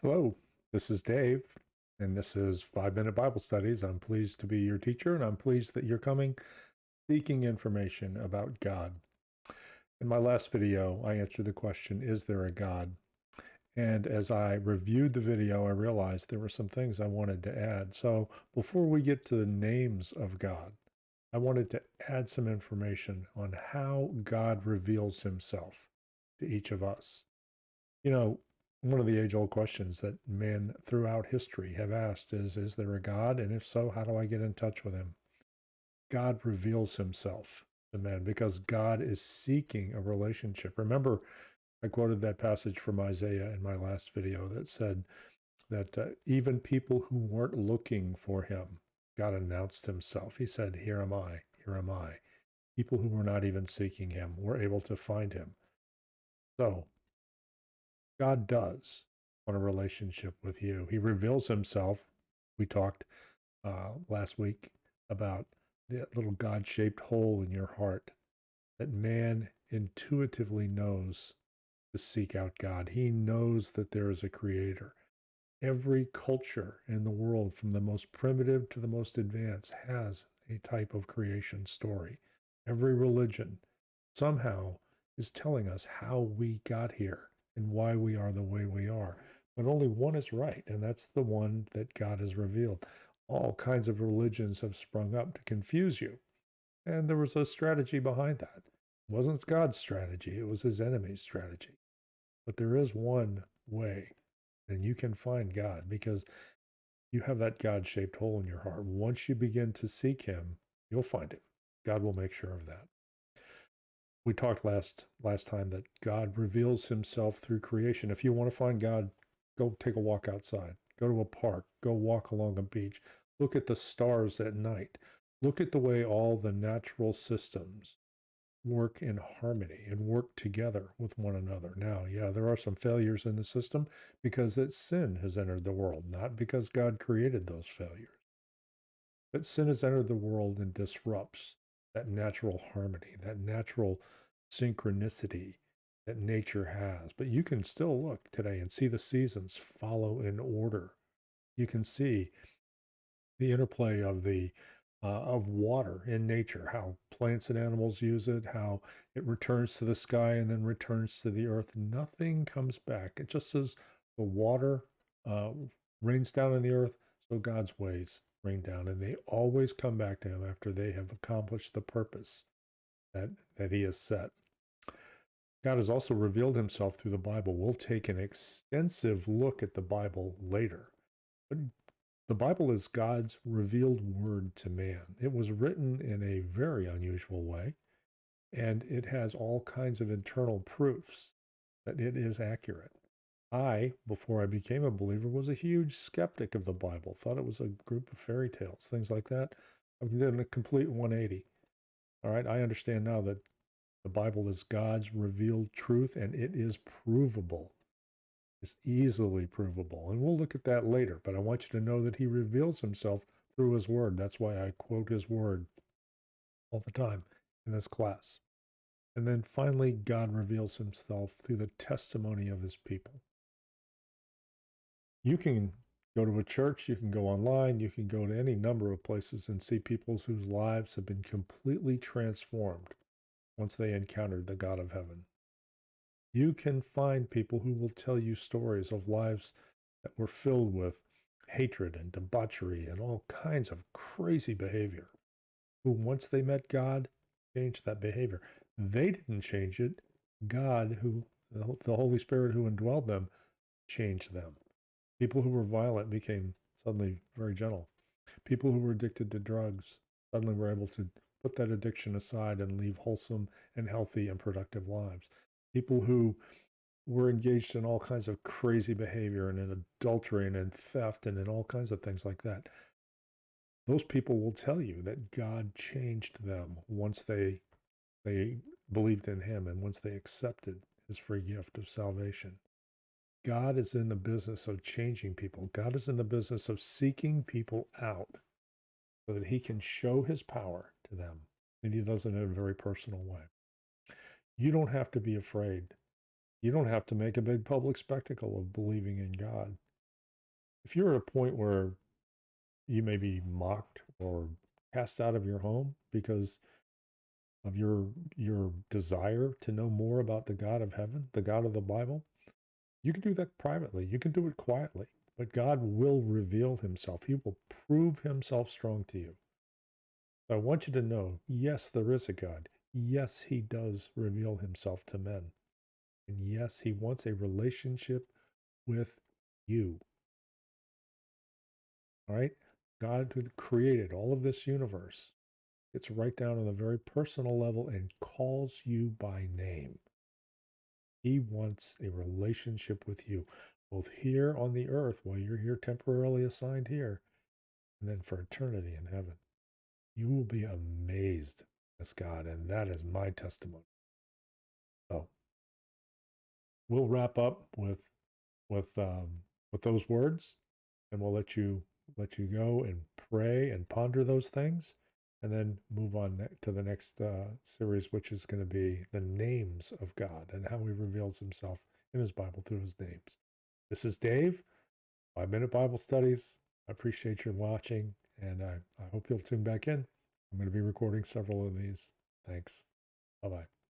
Hello, this is Dave, and this is 5 Minute Bible Studies. I'm pleased to be your teacher, and I'm pleased that you're coming seeking information about God. In my last video, I answered the question, is there a God? And as I reviewed the video, I realized there were some things I wanted to add. So before we get to the names of God, I wanted to add some information on how God reveals himself to each of us. You know, one of the age-old questions that men throughout history have asked is there a God? And if so, how do I get in touch with him? God reveals himself to men because God is seeking a relationship. Remember, I quoted that passage from Isaiah in my last video that said that even people who weren't looking for him, God announced himself. He said, here am I, here am I. People who were not even seeking him were able to find him. So God does want a relationship with you. He reveals himself. We talked last week about that little God shaped hole in your heart that man intuitively knows to seek out God. He knows that there is a creator. Every culture in the world, from the most primitive to the most advanced, has a type of creation story. Every religion somehow is telling us how we got here and why we are the way we are. But only one is right, and that's the one that God has revealed. All kinds of religions have sprung up to confuse you. And there was a strategy behind that. It wasn't God's strategy, it was his enemy's strategy. But there is one way, and you can find God because you have that God shaped hole in your heart. Once you begin to seek him, you'll find him. God will make sure of that. We talked last time that God reveals himself through creation. If you want to find God, go take a walk outside. Go to a park. Go walk along a beach. Look at the stars at night. Look at the way all the natural systems work in harmony and work together with one another. Now, yeah, there are some failures in the system because sin has entered the world, not because God created those failures. But sin has entered the world and disrupts that natural harmony, that natural synchronicity that nature has. But you can still look today and see the seasons follow in order. You can see the interplay of water in nature, how plants and animals use it, how it returns to the sky and then returns to the earth. Nothing comes back. It just as the water uh, rains down on the earth, so God's ways rain down, and they always come back to him after they have accomplished the purpose that he has set. God has also revealed himself through the Bible. We'll take an extensive look at the Bible later. But the Bible is God's revealed word to man. It was written in a very unusual way, and it has all kinds of internal proofs that it is accurate. I, before I became a believer, was a huge skeptic of the Bible, thought it was a group of fairy tales, things like that. I've done a complete 180. All right, I understand now that the Bible is God's revealed truth, and it is provable. It's easily provable. And we'll look at that later, but I want you to know that he reveals himself through his word. That's why I quote his word all the time in this class. And then finally, God reveals himself through the testimony of his people. You can go to a church, you can go online, you can go to any number of places and see people whose lives have been completely transformed once they encountered the God of heaven. You can find people who will tell you stories of lives that were filled with hatred and debauchery and all kinds of crazy behavior, who once they met God, changed that behavior. They didn't change it. God, who the Holy Spirit who indwelled them, changed them. People who were violent became suddenly very gentle. People who were addicted to drugs suddenly were able to put that addiction aside and live wholesome and healthy and productive lives. People who were engaged in all kinds of crazy behavior and in adultery and in theft and in all kinds of things like that. Those people will tell you that God changed them once they believed in him and once they accepted his free gift of salvation. God is in the business of changing people. God is in the business of seeking people out so that he can show his power to them. And he does it in a very personal way. You don't have to be afraid. You don't have to make a big public spectacle of believing in God. If you're at a point where you may be mocked or cast out of your home because of your desire to know more about the God of heaven, the God of the Bible, you can do that privately. You can do it quietly, but God will reveal himself. He will prove himself strong to you. I want you to know, yes, there is a God. Yes, he does reveal himself to men. And yes, he wants a relationship with you. All right? God who created all of this universe gets right down on a very personal level and calls you by name. He wants a relationship with you, both here on the earth while you're here temporarily assigned here, and then for eternity in heaven. You will be amazed as God, and that is my testimony. So we'll wrap up with those words, and we'll let you go and pray and ponder those things, and then move on to the next series, which is going to be the names of God and how He reveals Himself in His Bible through His names. This is Dave, 5-Minute Bible Studies. I appreciate your watching, and I hope you'll tune back in. I'm going to be recording several of these. Thanks. Bye bye.